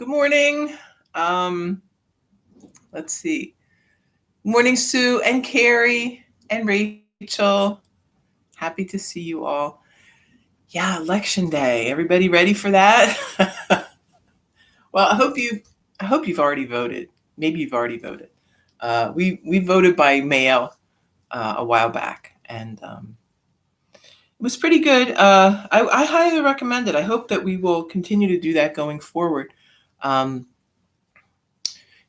morning. Um, let's see. Morning, Sue and Carrie and Rachel. Happy to see you all. Yeah, election day. Everybody ready for that? Well, I hope you've already voted. Maybe you've already voted. We voted by mail a while back, and it was pretty good. I highly recommend it. I hope that we will continue to do that going forward. Um,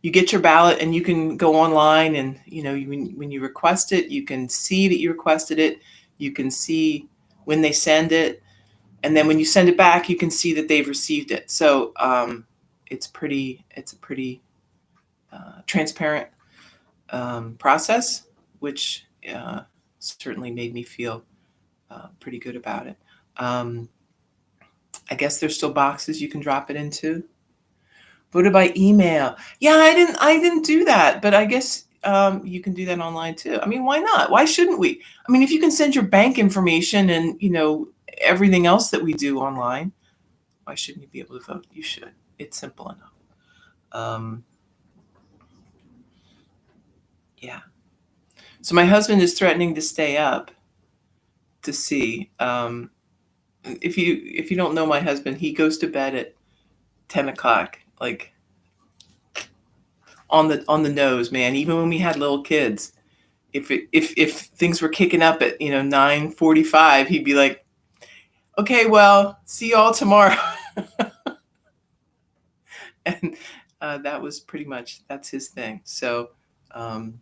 you get your ballot and you can go online and when you request it, you can see that you requested it. You can see when they send it, and then when you send it back, you can see that they've received it. So it's a pretty transparent process, which certainly made me feel pretty good about it. um, I guess there's still boxes you can drop it into. Voted by email. Yeah, I didn't do that, but I guess you can do that online too. I mean, why not? Why shouldn't we? I mean, if you can send your bank information and everything else that we do online, why shouldn't you be able to vote? You should. It's simple enough. Um, yeah. So my husband is threatening to stay up to see. If you don't know my husband, he goes to bed at 10 o'clock, like on the nose, man. Even when we had little kids, if things were kicking up at 9:45, he'd be like, "Okay, well, see y'all tomorrow." And that was pretty much that's his thing. So um,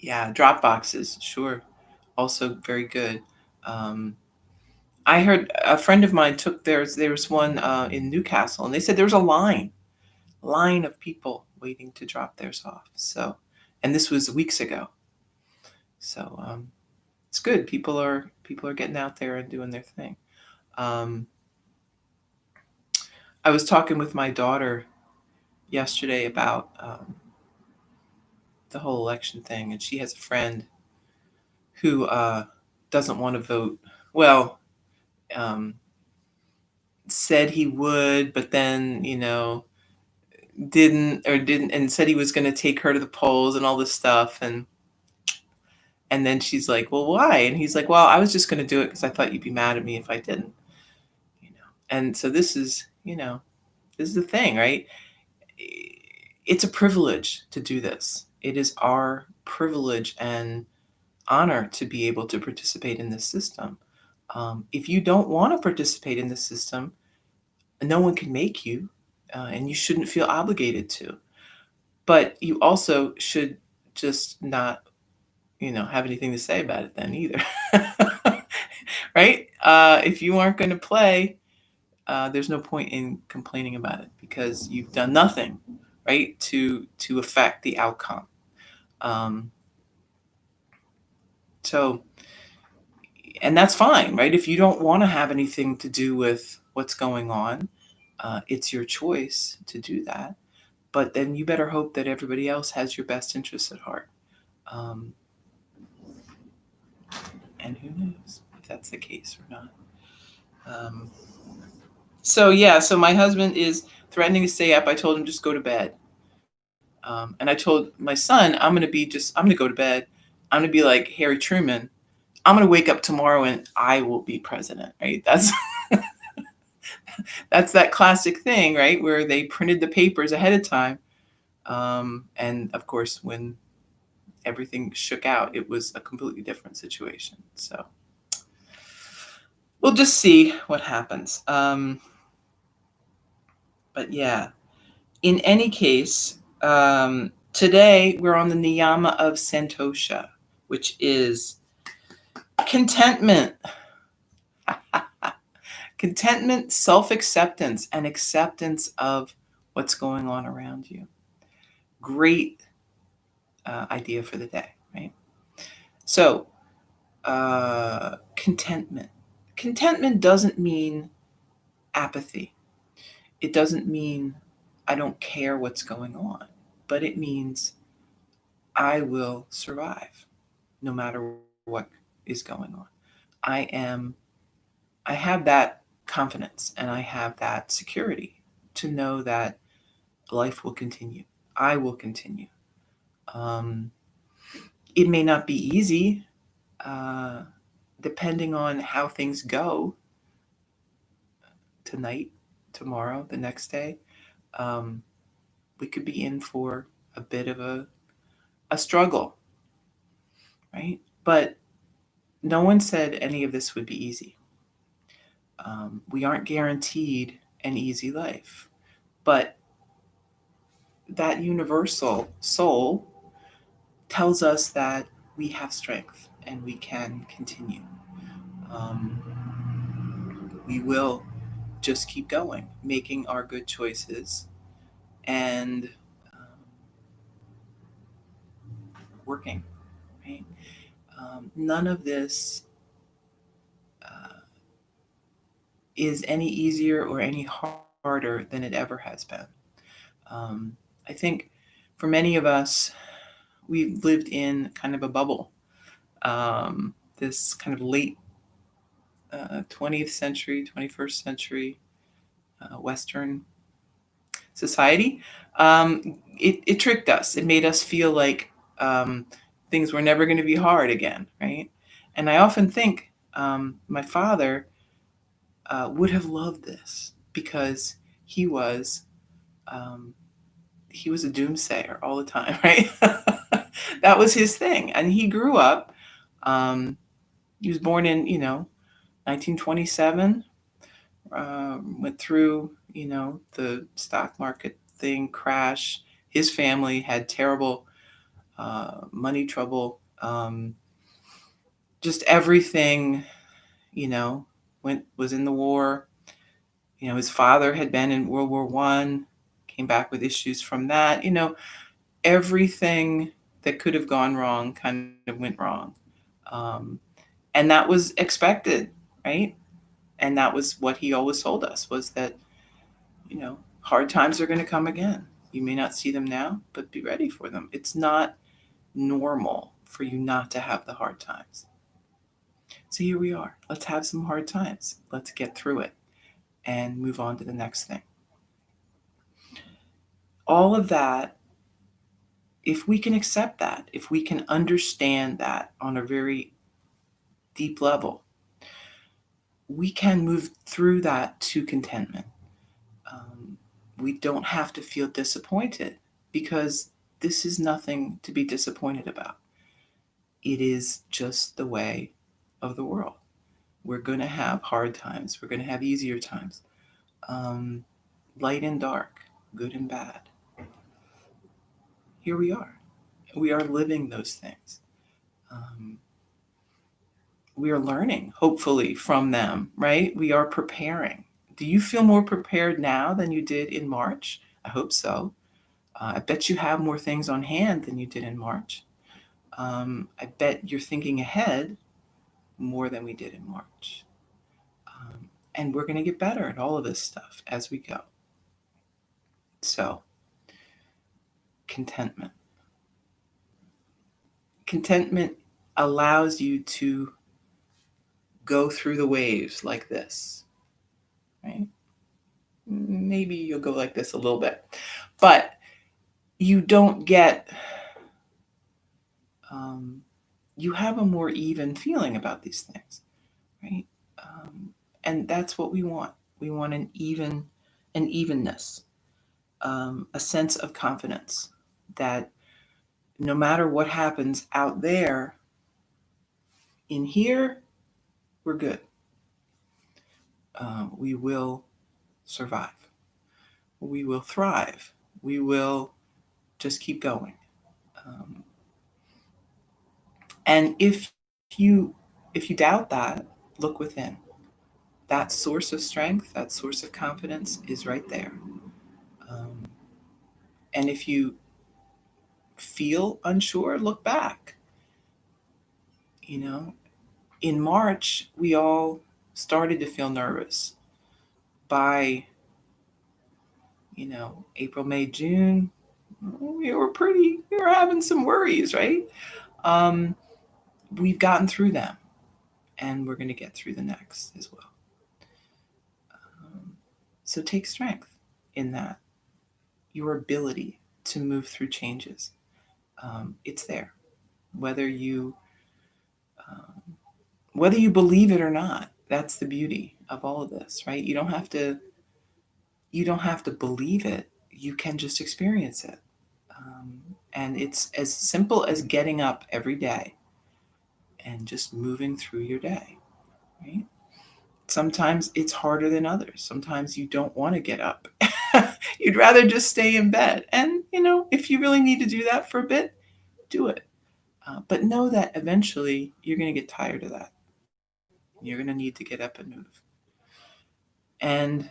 yeah, drop boxes, sure, also very good. Um, I heard a friend of mine took theirs. There was one in Newcastle, and they said there was a line of people waiting to drop theirs off. So, and this was weeks ago. So it's good. People are getting out there and doing their thing. Um, I was talking with my daughter yesterday about the whole election thing, and she has a friend who doesn't want to vote. Well, um, said he would, but then didn't, and said he was going to take her to the polls and all this stuff, and then she's like, "Well, why?" And he's like, "Well, I was just going to do it because I thought you'd be mad at me if I didn't." And so this is the thing, right? It's a privilege to do this. It is our privilege and honor to be able to participate in this system. If you don't want to participate in the system, no one can make you, and you shouldn't feel obligated to. But you also should just not, have anything to say about it then either. Right? If you aren't going to play, there's no point in complaining about it because you've done nothing, right, to affect the outcome. Um, so, and that's fine, right? If you don't want to have anything to do with what's going on, it's your choice to do that. But then you better hope that everybody else has your best interests at heart. Um, and who knows if that's the case or not. Um, so yeah, so my husband is threatening to stay up. I told him just go to bed. And I told my son, I'm going to go to bed. I'm going to be like Harry Truman. I'm going to wake up tomorrow and I will be president, right? That's that classic thing, right? Where they printed the papers ahead of time. And of course, when everything shook out, it was a completely different situation. So we'll just see what happens. But yeah, in any case, today we're on the Niyama of Santosha, which is contentment. Contentment, self-acceptance, and acceptance of what's going on around you. Great idea for the day, right? So, contentment. Contentment doesn't mean apathy. It doesn't mean I don't care what's going on, but it means I will survive no matter what is going on. I am I have that confidence and I have that security to know that life will continue. I will continue. Um, it may not be easy, uh, depending on how things go tonight, tomorrow, the next day. Um, we could be in for a bit of a struggle, right? But no one said any of this would be easy. We aren't guaranteed an easy life, but that universal soul tells us that we have strength and we can continue. Um, we will just keep going, making our good choices and working, right? None of this uh, is any easier or any harder than it ever has been. Um, I think for many of us, we've lived in kind of a bubble. This kind of late 20th century, 21st century Western society. It tricked us. It made us feel like um, things were never going to be hard again, right? And I often think my father would have loved this because he was um, he was a doomsayer all the time, right? That was his thing, and he grew up. Um, he was born in 1927. Went through the stock market thing crash. His family had terrible money trouble. Just everything you know went was in the war. His father had been in World War I, came back with issues from that. Everything that could have gone wrong kind of went wrong. Um, and that was expected, right? And that was what he always told us, was that, hard times are going to come again. You may not see them now, but be ready for them. It's not normal for you not to have the hard times. So here we are. Let's have some hard times. Let's get through it and move on to the next thing. All of that, if we can accept that, if we can understand that on a very deep level, we can move through that to contentment. We don't have to feel disappointed because this is nothing to be disappointed about. It is just the way of the world. We're going to have hard times, we're going to have easier times, um, light and dark, good and bad. Here we are. We are living those things. Um, we are learning, hopefully, from them, right? We are preparing. Do you feel more prepared now than you did in March? I hope so. I bet you have more things on hand than you did in March. I bet you're thinking ahead more than we did in March. And we're going to get better at all of this stuff as we go. So, contentment. Contentment allows you to go through the waves like this, right? Maybe you'll go like this a little bit, but you don't get, um, you have a more even feeling about these things, right? And that's what we want. We want an evenness, a sense of confidence that no matter what happens out there, in here, we're good. We will survive. We will thrive. We will just keep going. Um, and if you doubt that, look within. That source of strength, that source of confidence is right there. Um, and if you feel unsure, look back. You know, in March, we all started to feel nervous. By, April, May, June, we were having some worries, right? Um, we've gotten through them and we're going to get through the next as well. Um, so take strength in that, your ability to move through changes. It's there, whether you whether you believe it or not. That's the beauty of all of this, right? You don't have to believe it. You can just experience it. And it's as simple as getting up every day and just moving through your day, right? Sometimes it's harder than others. Sometimes you don't want to get up. You'd rather just stay in bed. And, if you really need to do that for a bit, do it. But know that eventually you're going to get tired of that. You're going to need to get up and move. And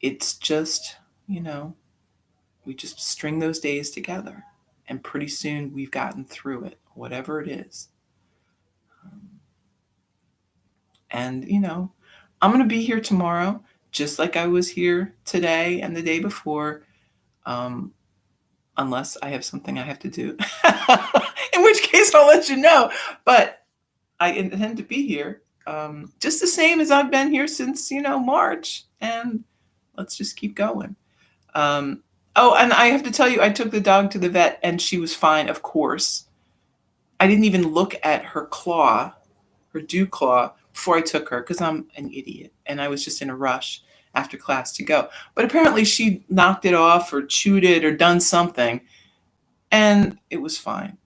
it's just, we just string those days together. And pretty soon we've gotten through it, whatever it is. And, I'm going to be here tomorrow, just like I was here today and the day before, unless I have something I have to do, in which case I'll let you know. But I intend to be here just the same as I've been here since, March. And let's just keep going. Oh, and I have to tell you, I took the dog to the vet and she was fine, of course. I didn't even look at her claw, her dew claw, before I took her because I'm an idiot and I was just in a rush after class to go. But apparently she knocked it off or chewed it or done something, and it was fine.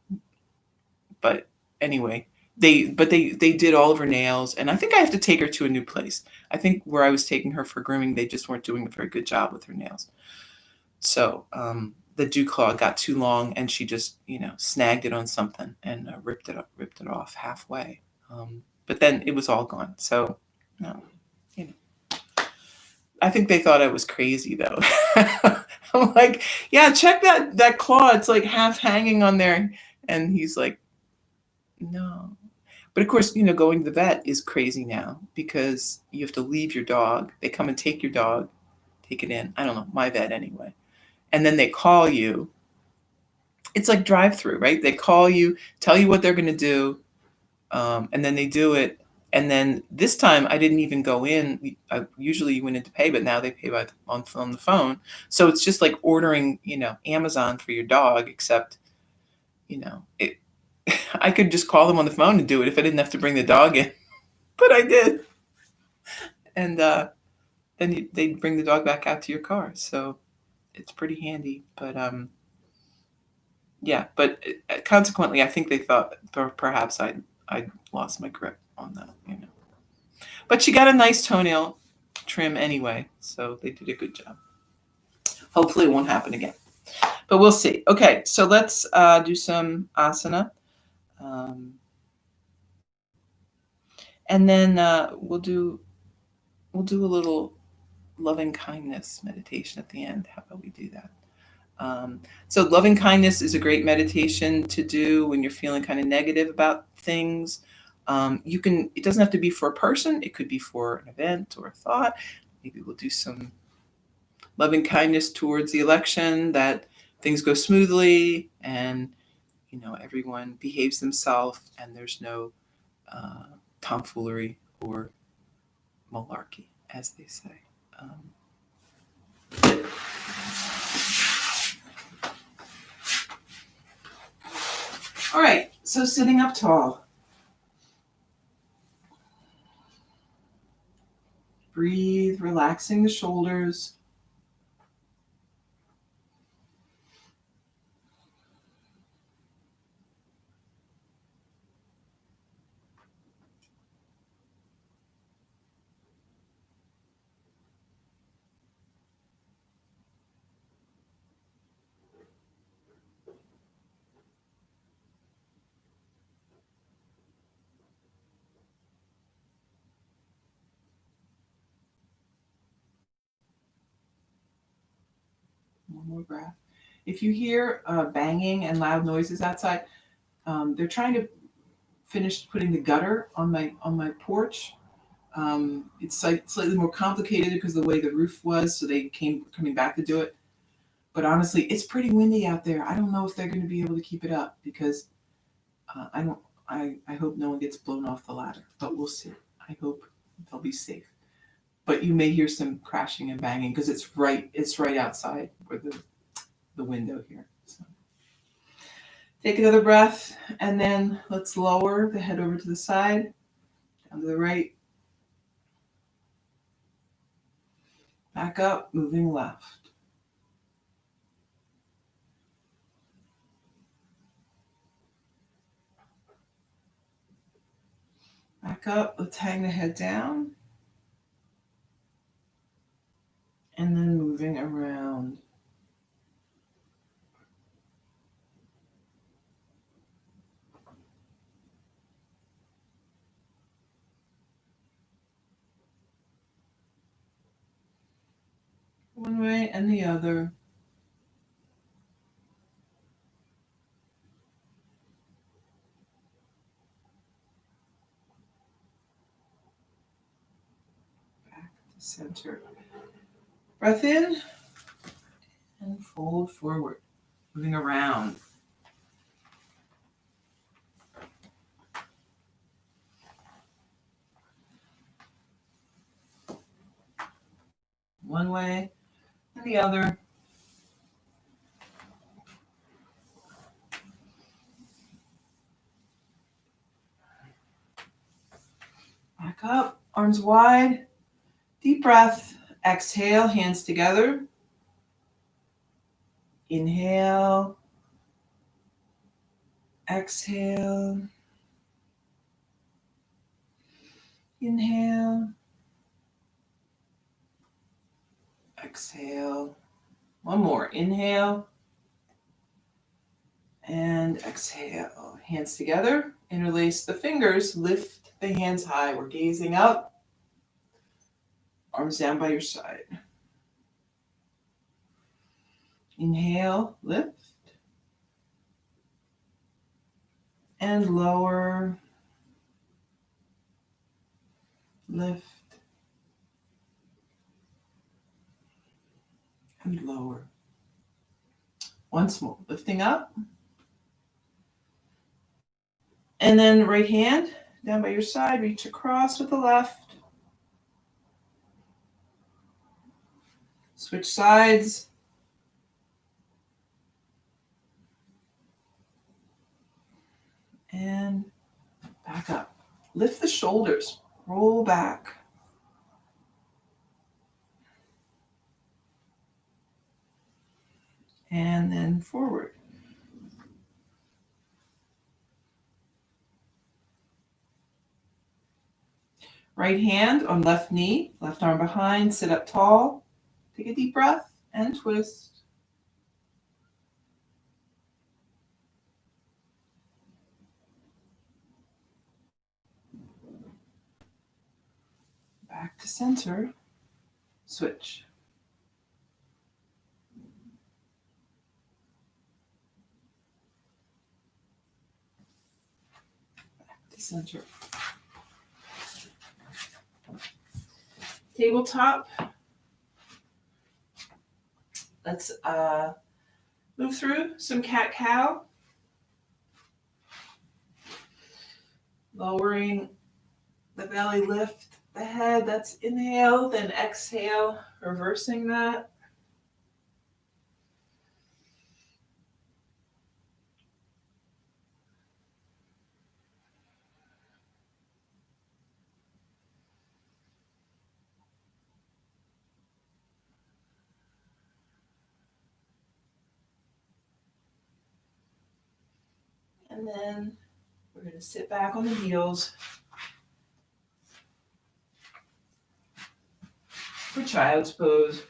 But anyway, they did all of her nails, and I think I have to take her to a new place. I think where I was taking her for grooming, they just weren't doing a very good job with her nails. So the dew claw got too long, and she just snagged it on something and ripped it off halfway. But then it was all gone. So, I think they thought I was crazy though. I'm like, yeah, check that claw. It's like half hanging on there. And he's like, no. But of course, going to the vet is crazy now because you have to leave your dog. They come and take your dog, take it in. I don't know, my vet anyway. And then they call you. It's like drive-through, right? They call you, tell you what they're going to do, and then they do it. And then this time I didn't even go in. Usually you went in to pay, but now they pay on the phone. So it's just like ordering, Amazon for your dog, except, it, I could just call them on the phone and do it if I didn't have to bring the dog in. But I did. And then they bring the dog back out to your car. So it's pretty handy. But yeah, but consequently, I think they thought perhaps I lost my grip on that, But she got a nice toenail trim anyway, so they did a good job. Hopefully it won't happen again, but we'll see. Okay, so let's do some asana. And then we'll do a little loving kindness meditation at the end. How about we do that? So loving kindness is a great meditation to do when you're feeling kind of negative about things. It doesn't have to be for a person. It could be for an event or a thought. Maybe we'll do some loving kindness towards the election, that things go smoothly and, everyone behaves themselves and there's no tomfoolery or malarkey, as they say. All right, so sitting up tall. Breathe, relaxing the shoulders. One more breath. If you hear banging and loud noises outside, they're trying to finish putting the gutter on my porch. It's like slightly more complicated because of the way the roof was, so they coming back to do it. But honestly, it's pretty windy out there. I don't know if they're going to be able to keep it up because I don't. I hope no one gets blown off the ladder, but we'll see. I hope they'll be safe. but you may hear some crashing and banging because it's right outside where the window here. So take another breath, and then let's lower the head over to the side, down to the right, back up, moving left. Back up, let's hang the head down. And then moving around. One way and the other. Back to center. Breath in and fold forward, moving around. One way and the other. Back up, arms wide. Deep breath. Exhale, hands together. Inhale. Exhale. Inhale. Exhale. One more. Inhale. And exhale. Hands together. Interlace the fingers. Lift the hands high. We're gazing up. Arms down by your side. Inhale, lift. And lower. Lift. And lower. Once more. Lifting up. And then right hand down by your side. Reach across with the left. Switch sides. And back up. Lift the shoulders. Roll back. And then forward. Right hand on left knee, left arm behind, sit up tall. Take a deep breath and twist. Back to center. Switch. Back to center. Tabletop. Let's move through some cat-cow. Lowering the belly, lift the head. That's inhale, then exhale, reversing that. And then we're going to sit back on the heels for child's pose.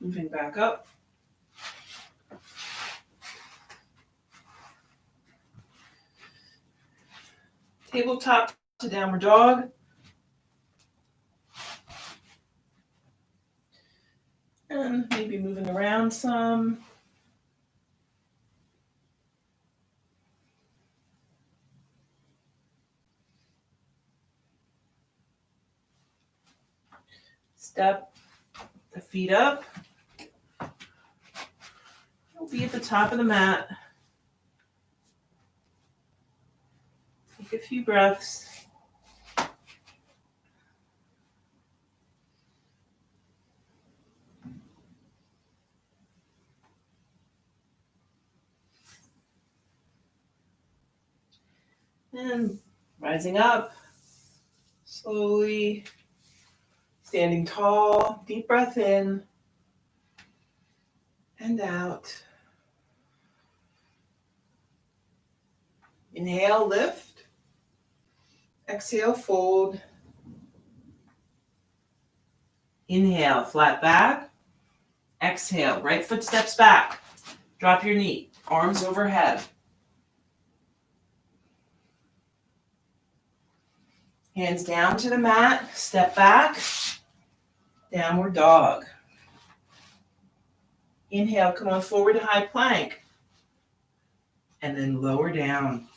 Moving back up. Tabletop to downward dog. And maybe moving around some. Step the feet up. We'll be at the top of the mat. Take a few breaths. And rising up, slowly standing tall, deep breath in and out. Inhale, lift. Exhale, fold. Inhale, flat back. Exhale, right foot steps back. Drop your knee, arms overhead. Hands down to the mat, step back, downward dog. Inhale, come on forward to high plank. And then lower down.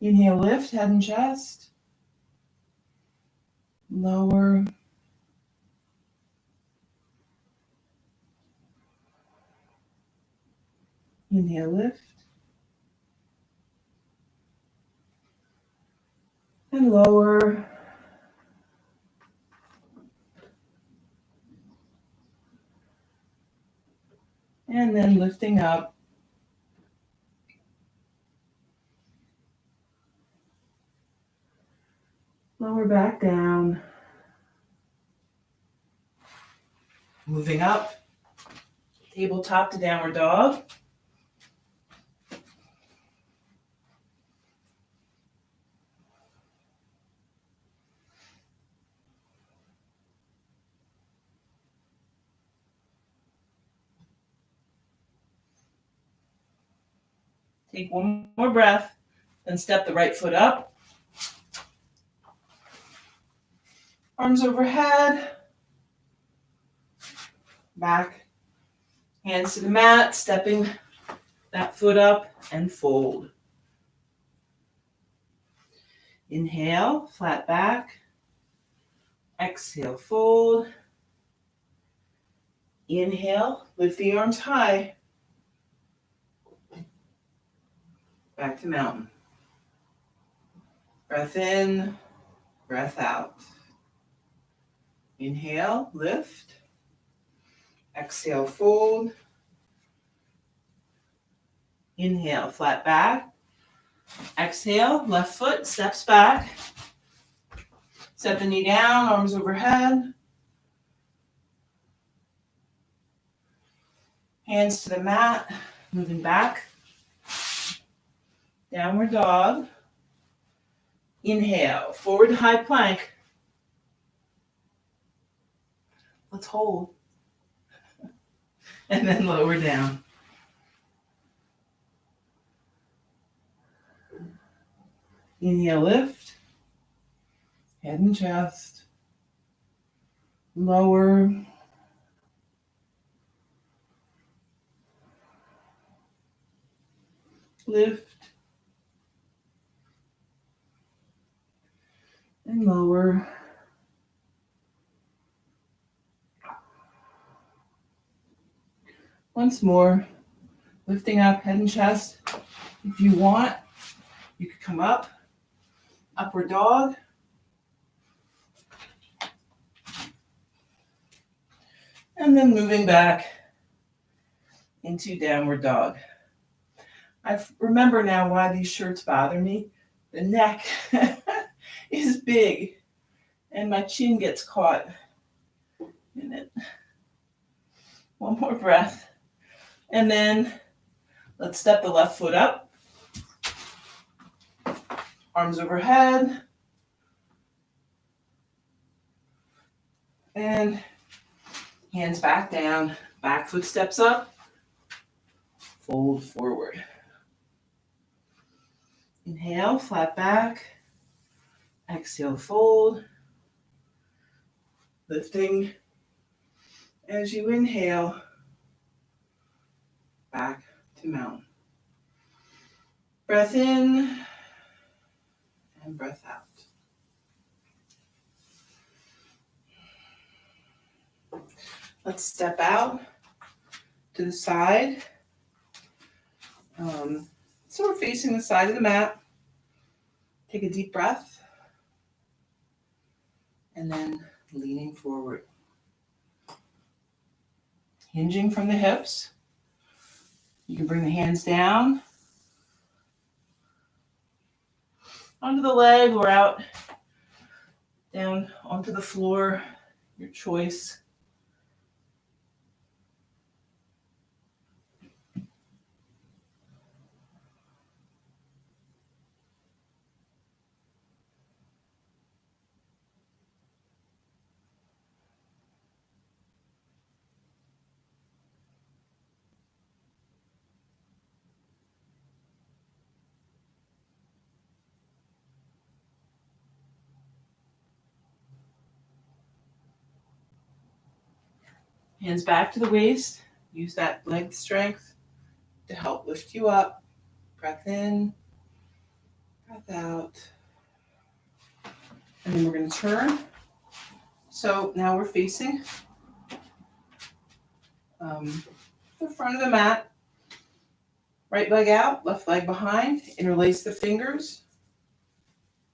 Inhale, lift, head and chest. Lower. Inhale, lift. And lower. And then lifting up. Lower back down. Moving up. Tabletop to downward dog. Take one more breath, then step the right foot up. Arms overhead. Back. Hands to the mat, stepping that foot up and fold. Inhale, flat back. Exhale, fold. Inhale, lift the arms high. Back to mountain. Breath in, breath out. Inhale, lift. Exhale, fold. Inhale, flat back. Exhale, left foot steps back. Set the knee down, arms overhead. Hands to the mat, moving back. Downward dog. Inhale, forward high plank. Let's hold. And then lower down. Inhale, lift. Head and chest. Lower. Lift. And lower. Once more, lifting up head and chest. If you want, you could come up, upward dog. And then moving back into downward dog. I remember now why these shirts bother me. The neck is big and my chin gets caught in it. One more breath. And then let's step the left foot up. Arms overhead. And hands back down, back foot steps up, fold forward. Inhale, flat back. Exhale, fold. Lifting as you inhale, back to mountain. Breath in and breath out. Let's step out to the side. So we're facing the side of the mat. Take a deep breath. And then leaning forward. Hinging from the hips. You can bring the hands down onto the leg or out, down onto the floor, your choice. Hands back to the waist. Use that leg strength to help lift you up. Breath in, breath out. And then we're going to turn. So now we're facing the front of the mat. Right leg out, left leg behind. Interlace the fingers.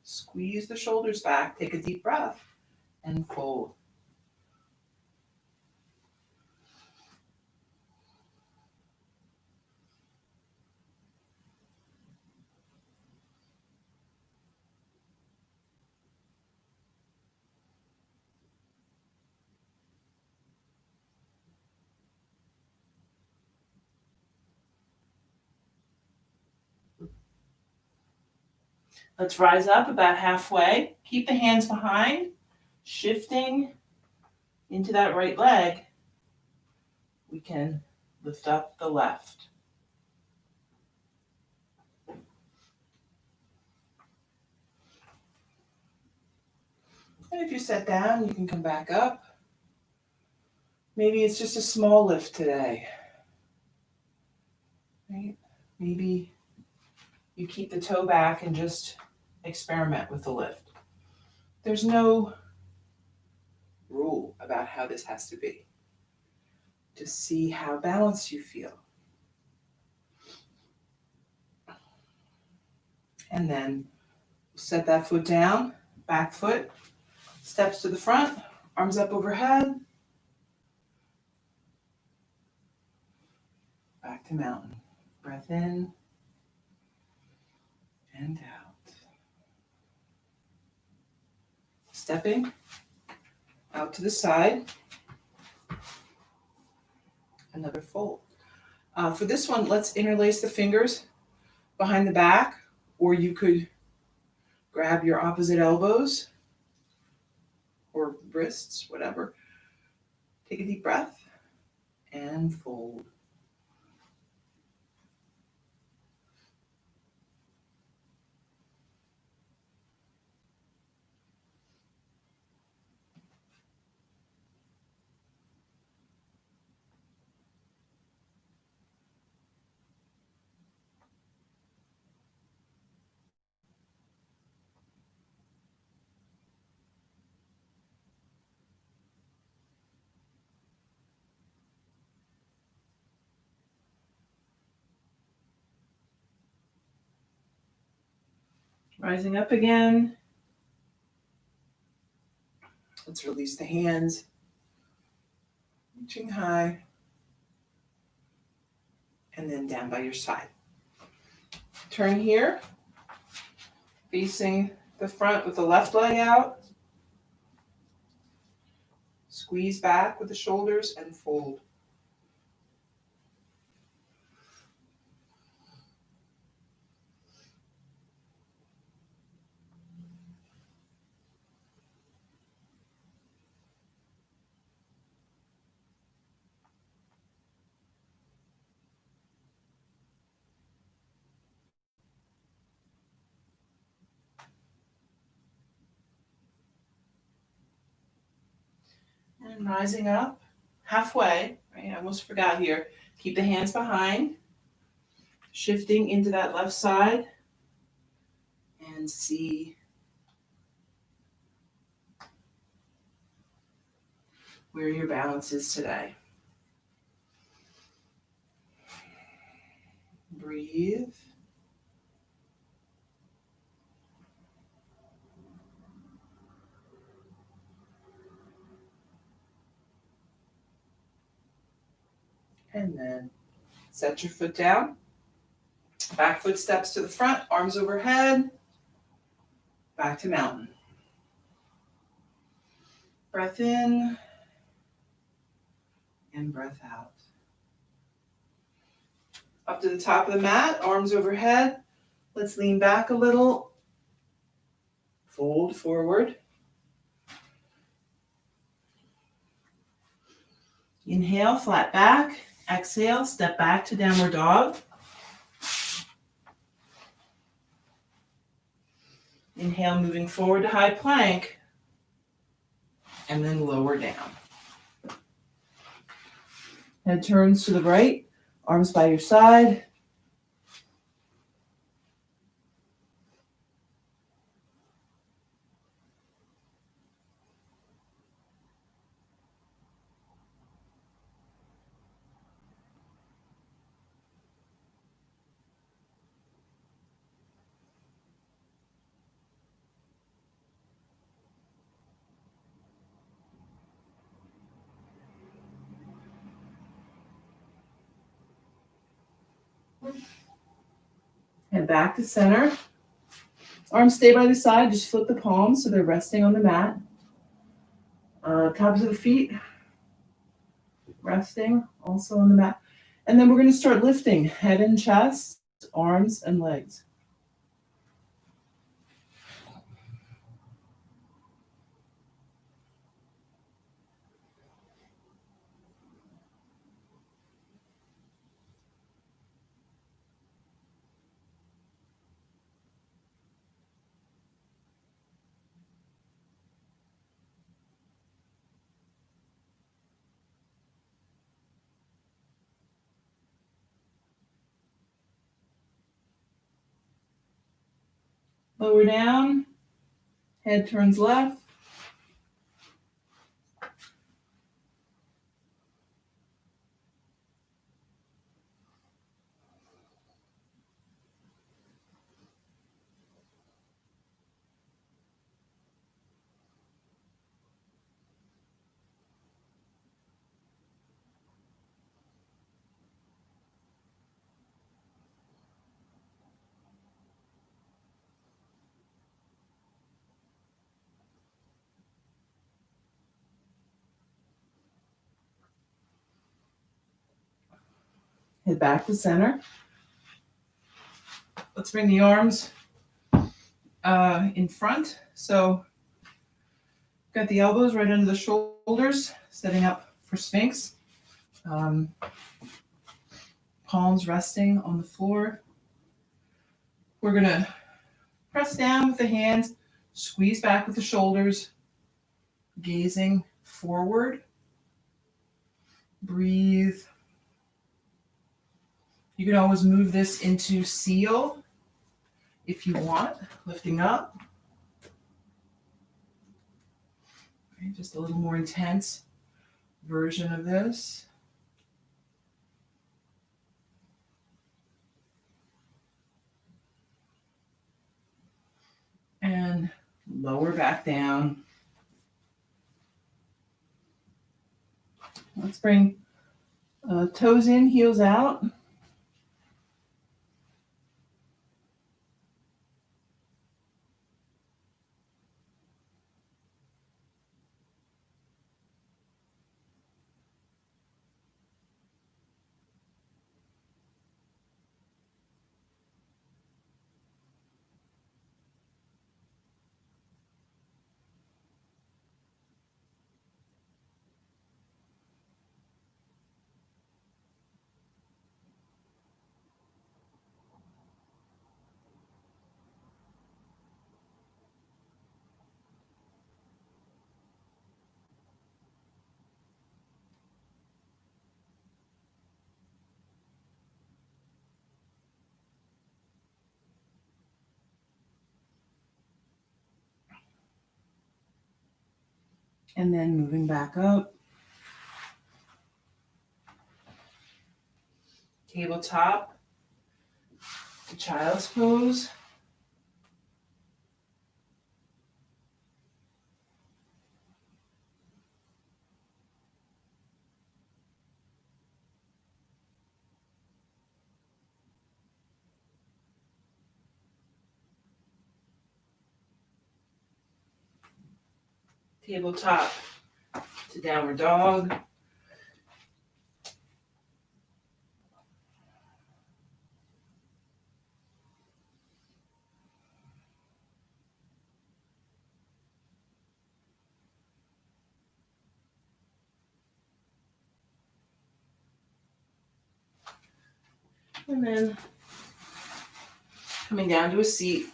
Squeeze the shoulders back. Take a deep breath and fold. Let's rise up about halfway. Keep the hands behind, shifting into that right leg. We can lift up the left. And if you set down, you can come back up. Maybe it's just a small lift today. Right? Maybe you keep the toe back and just experiment with the lift. There's no rule about how this has to be. Just see how balanced you feel. And then set that foot down, back foot, steps to the front, arms up overhead. Back to mountain. Breath in and out. Stepping out to the side. Another fold. For this one, let's interlace the fingers behind the back, or you could grab your opposite elbows or wrists, whatever. Take a deep breath and fold. Rising up again. Let's release the hands. Reaching high. And then down by your side. Turn here. Facing the front with the left leg out. Squeeze back with the shoulders and fold. And rising up halfway, right? I almost forgot here. Keep the hands behind, shifting into that left side, and see where your balance is today. Breathe. And then set your foot down. Back foot steps to the front, arms overhead. Back to mountain. Breath in and breath out. Up to the top of the mat, arms overhead. Let's lean back a little. Fold forward. Inhale, flat back. Exhale, step back to downward dog. Inhale, moving forward to high plank. And then lower down. Head turns to the right, arms by your side. Head back to center. Arms stay by the side, just flip the palms so they're resting on the mat. Tops of the feet resting also on the mat. And then we're going to start lifting head and chest, arms and legs. Lower down, head turns left. Head back to center. Let's bring the arms in front. So got the elbows right under the shoulders, setting up for Sphinx. Palms resting on the floor. We're going to press down with the hands, squeeze back with the shoulders, gazing forward. Breathe. You can always move this into seal if you want, lifting up. Okay, just a little more intense version of this. And lower back down. Let's bring toes in, heels out. And then moving back up. Tabletop to child's pose. Tabletop to downward dog. And then coming down to a seat.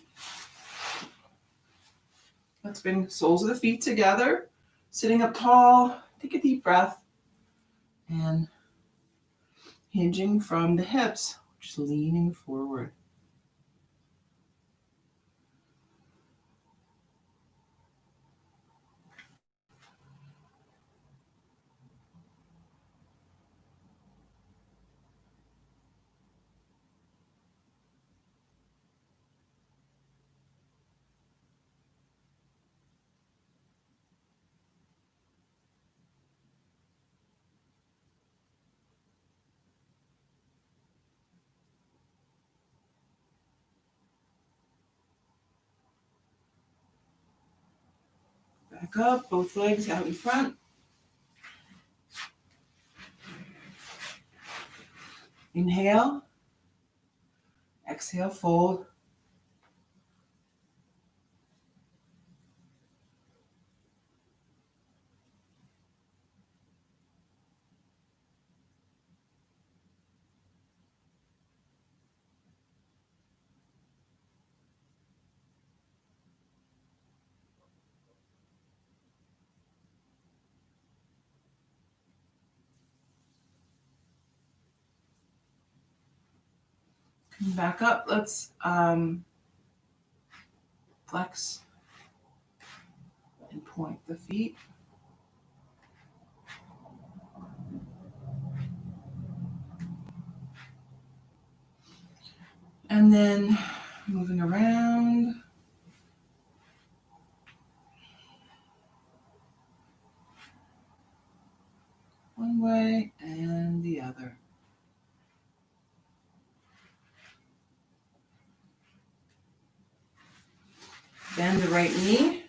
Let's bring soles of the feet together. Sitting up tall. Take a deep breath. And hinging from the hips, just leaning forward. Back up, both legs out in front. Inhale. Exhale, fold. Come back up. Let's flex and point the feet. And then moving around. One way and the other. Bend the right knee.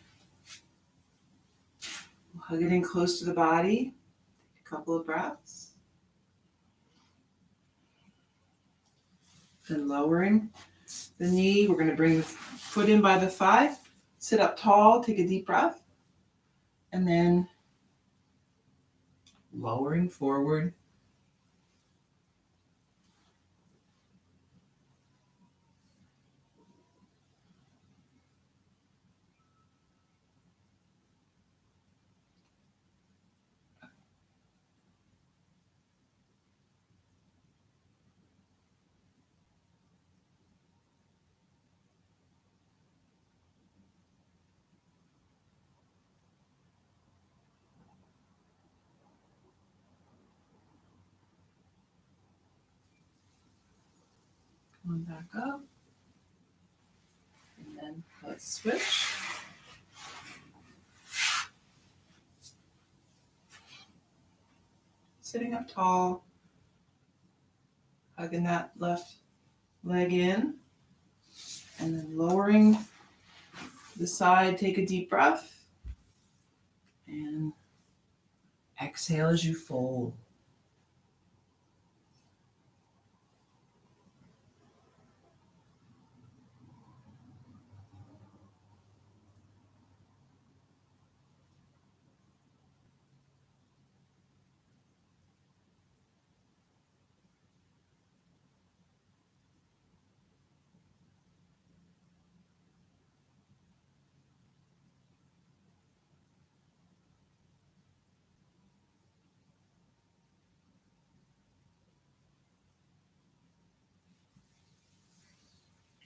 Hug it in close to the body. Take a couple of breaths. Then lowering the knee. We're going to bring the foot in by the thigh. Sit up tall. Take a deep breath. And then lowering forward. Come back up. And then let's switch. Sitting up tall. Hugging that left leg in. And then lowering the side. Take a deep breath. And exhale as you fold.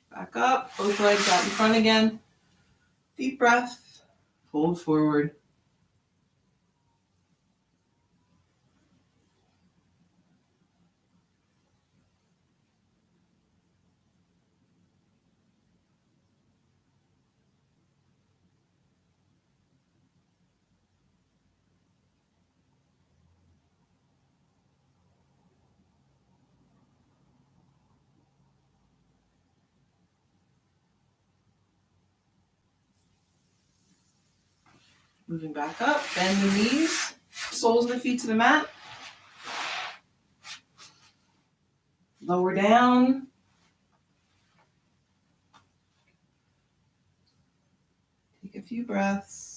Back up, both legs out in front again. Deep breath, fold forward. Moving back up, bend the knees, soles of the feet to the mat. Lower down. Take a few breaths.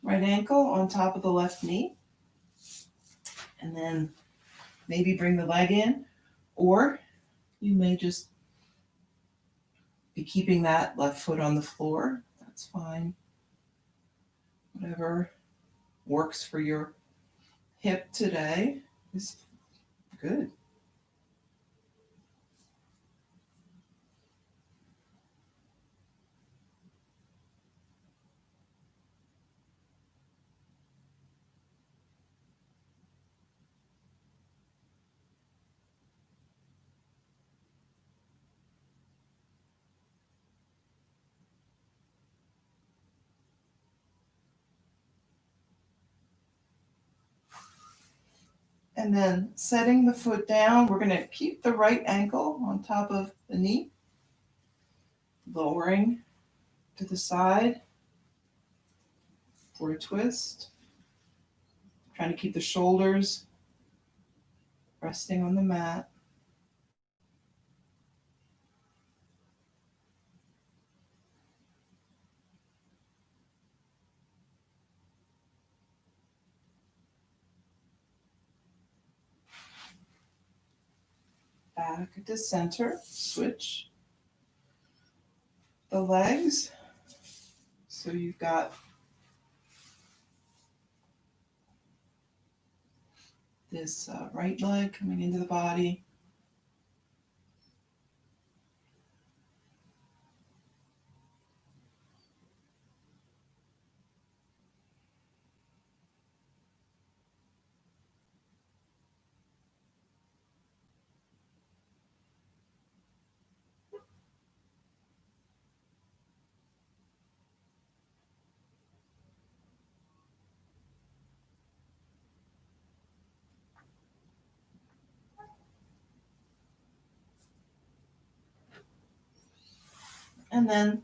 Right ankle on top of the left knee. And then maybe bring the leg in, or you may just be keeping that left foot on the floor. That's fine. Whatever works for your hip today is good. And then setting the foot down, we're going to keep the right ankle on top of the knee, lowering to the side for a twist. Trying to keep the shoulders resting on the mat. Back to center, switch the legs. So you've got this right leg coming into the body. And then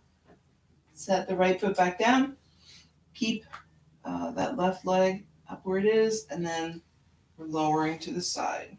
set the right foot back down. Keep that left leg up where it is, and then we're lowering to the side.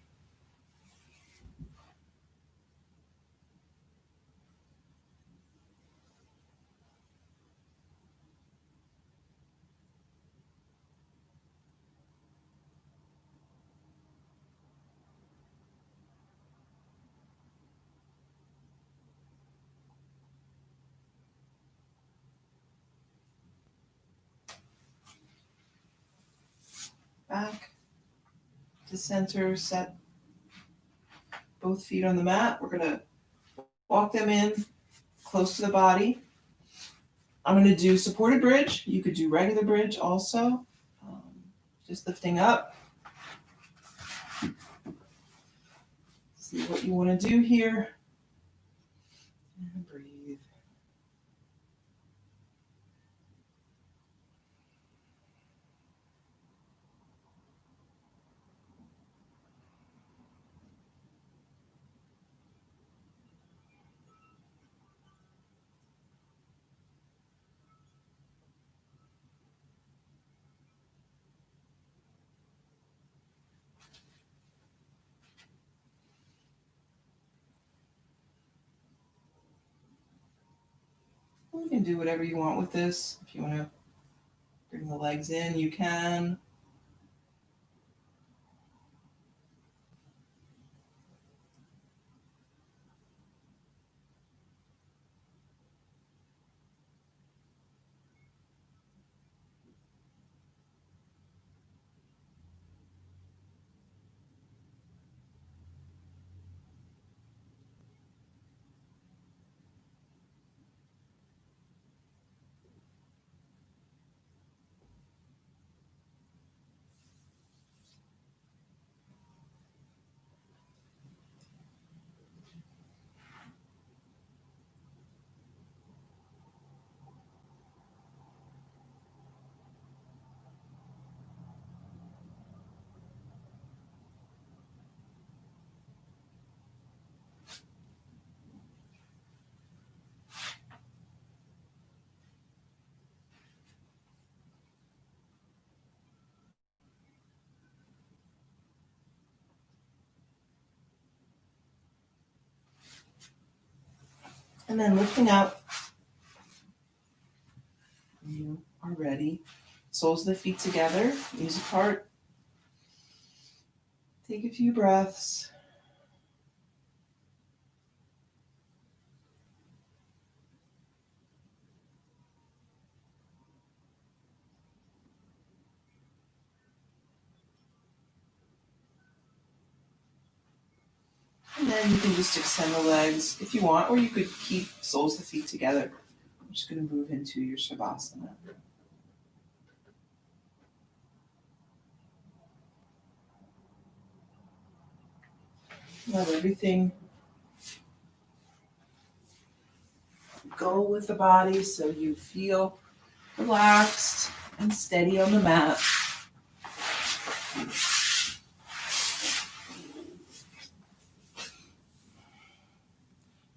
Back to center, set both feet on the mat. We're going to walk them in close to the body. I'm going to do supported bridge. You could do regular bridge also. Just lifting up. See what you want to do here. And breathe. You can do whatever you want with this. If you want to bring the legs in, you can. And then lifting up. You are ready. Soles of the feet together, knees apart. Take a few breaths. And then you can just extend the legs if you want, or you could keep soles of the feet together. I'm just going to move into your Savasana. Let everything go with the body so you feel relaxed and steady on the mat.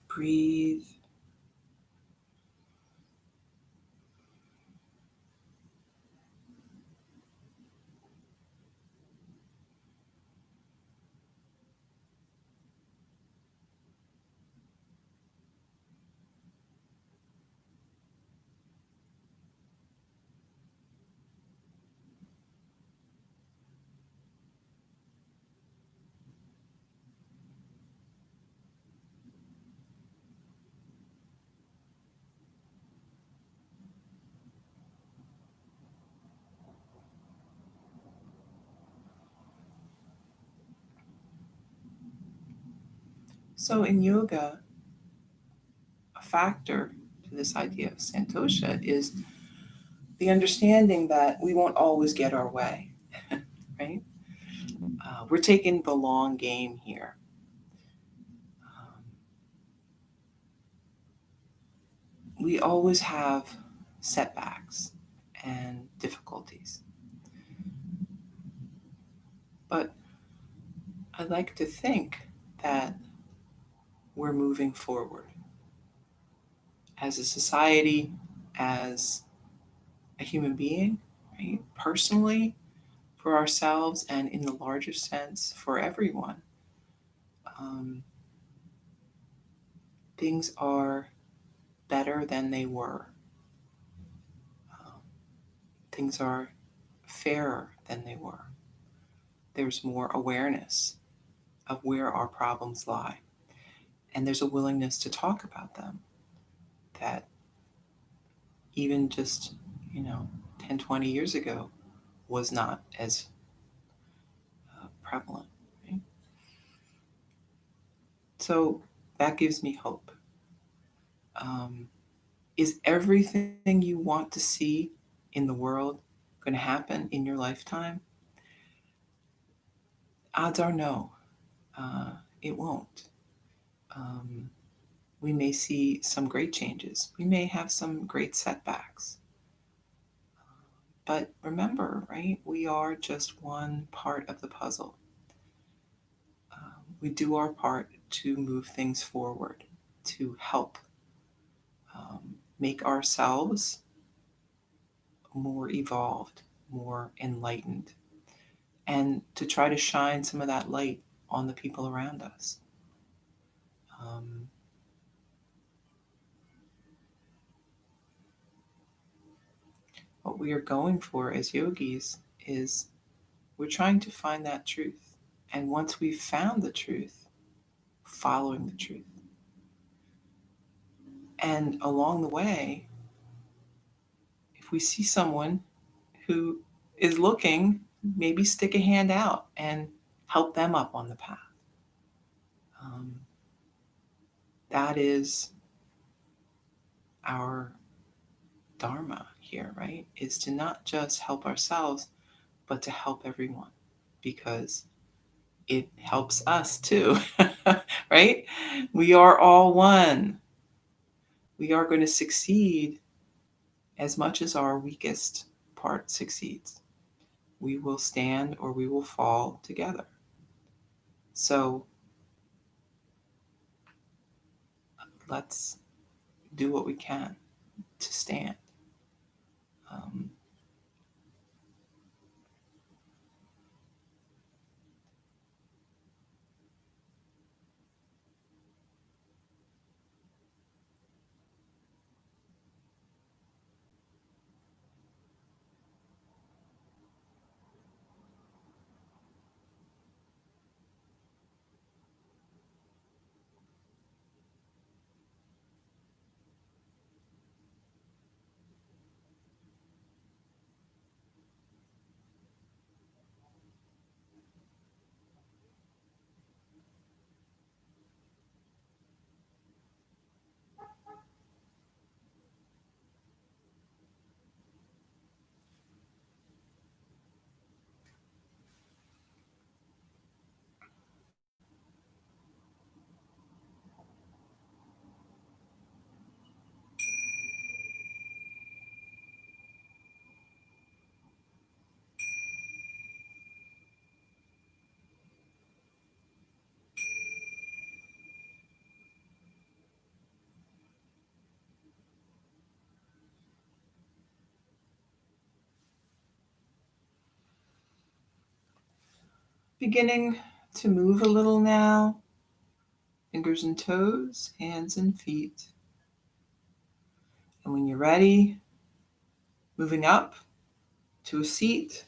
Breathe. So in yoga, a factor to this idea of Santosha is the understanding that we won't always get our way, right? We're taking the long game here. We always have setbacks and difficulties. But I like to think that we're moving forward as a society, as a human being, right? Personally, for ourselves, and in the larger sense, for everyone. Um, things are better than they were. Um, things are fairer than they were. There's more awareness of where our problems lie. And there's a willingness to talk about them that even just, 10, 20 years ago was not as prevalent. Right? So that gives me hope. Um, is everything you want to see in the world going to happen in your lifetime? Odds are no, it won't. Um, we may see some great changes. We may have some great setbacks. But remember, right, we are just one part of the puzzle. We do our part to move things forward, to help make ourselves more evolved, more enlightened, and to try to shine some of that light on the people around us. Um, what we are going for as yogis is we're trying to find that truth. And once we've found the truth, following the truth. And along the way, if we see someone who is looking, maybe stick a hand out and help them up on the path. Um, that is our dharma here, right? Is to not just help ourselves, but to help everyone because it helps us too, right? We are all one. We are going to succeed as much as our weakest part succeeds. We will stand or we will fall together. So let's do what we can to stand. Um, beginning to move a little now. Fingers and toes, hands and feet. And when you're ready, moving up to a seat.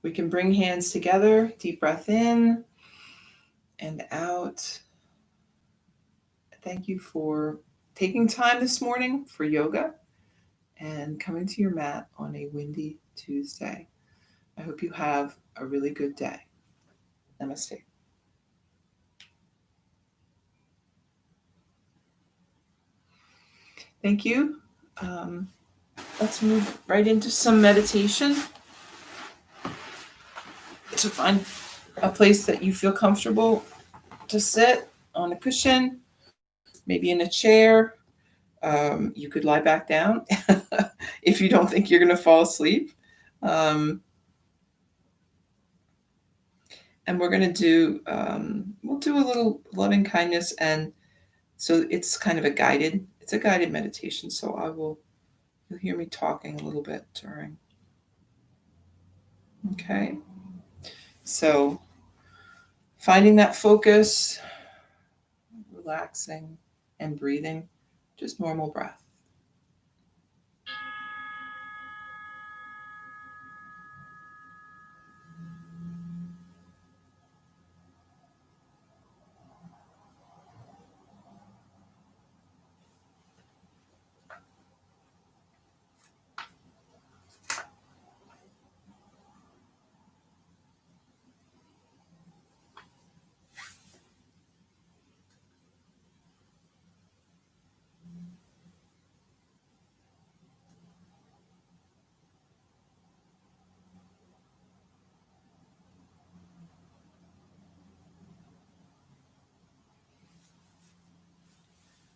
We can bring hands together, deep breath in and out. Thank you for taking time this morning for yoga and coming to your mat on a windy Tuesday. I hope you have a really good day. Namaste. Thank you. Let's move right into some meditation. So find a place that you feel comfortable to sit on a cushion, maybe in a chair. You could lie back down if you don't think you're going to fall asleep. And we're going to do, we'll do a little loving kindness. And so it's kind of a guided meditation. So you'll hear me talking a little bit during. Okay. So finding that focus, relaxing and breathing, just normal breath.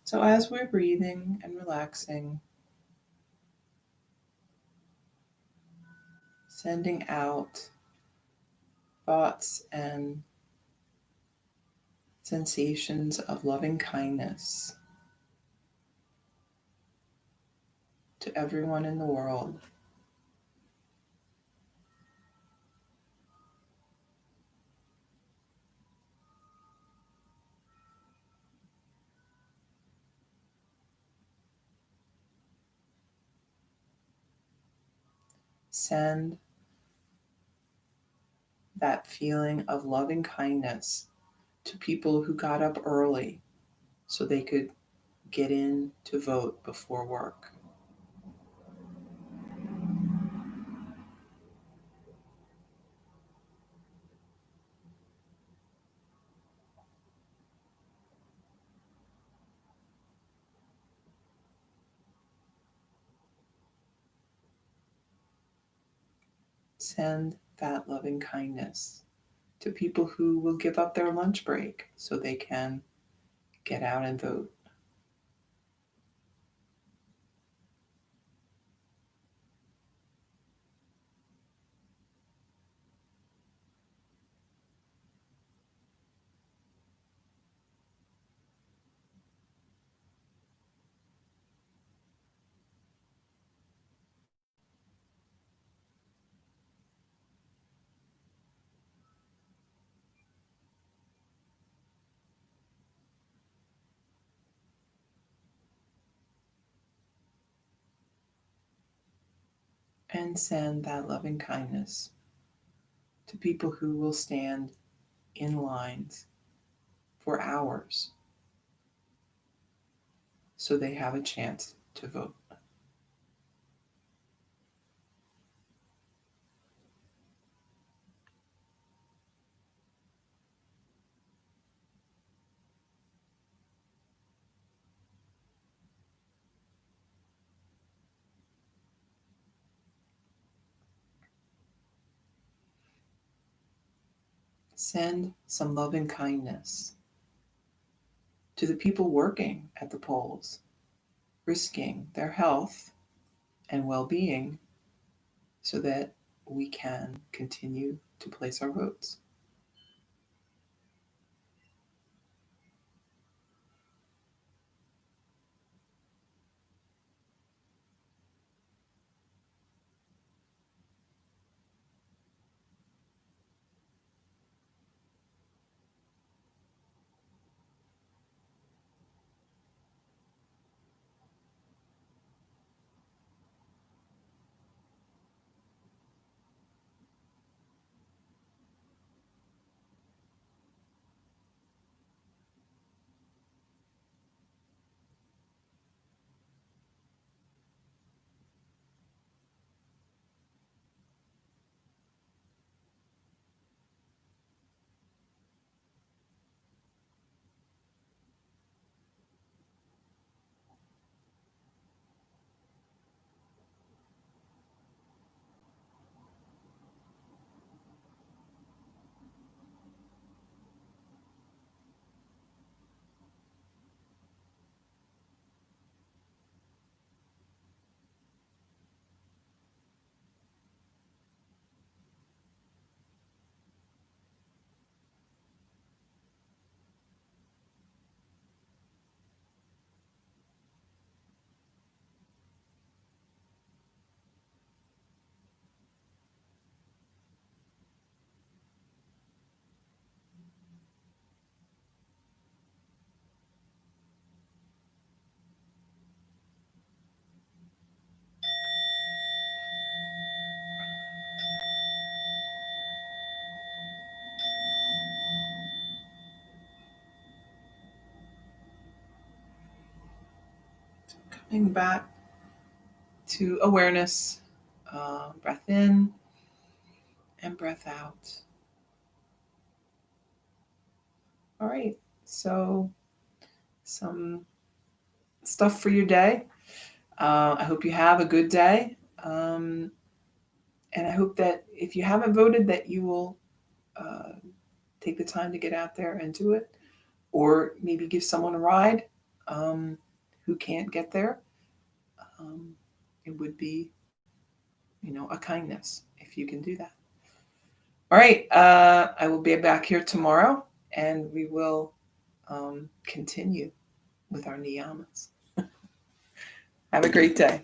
So as we're breathing and relaxing, sending out thoughts and sensations of loving kindness to everyone in the world. Send that feeling of loving kindness to people who got up early so they could get in to vote before work. Send that loving kindness to people who will give up their lunch break so they can get out and vote. And send that loving kindness to people who will stand in lines for hours so they have a chance to vote. Send some loving kindness to the people working at the polls, risking their health and well-being so that we can continue to place our votes. Coming back to awareness, breath in and breath out. All right, so some stuff for your day. I hope you have a good day. And I hope that if you haven't voted, that you will take the time to get out there and do it, or maybe give someone a ride who can't get there. It would be, a kindness if you can do that. All right, I will be back here tomorrow, and we will continue with our niyamas. Have a great day.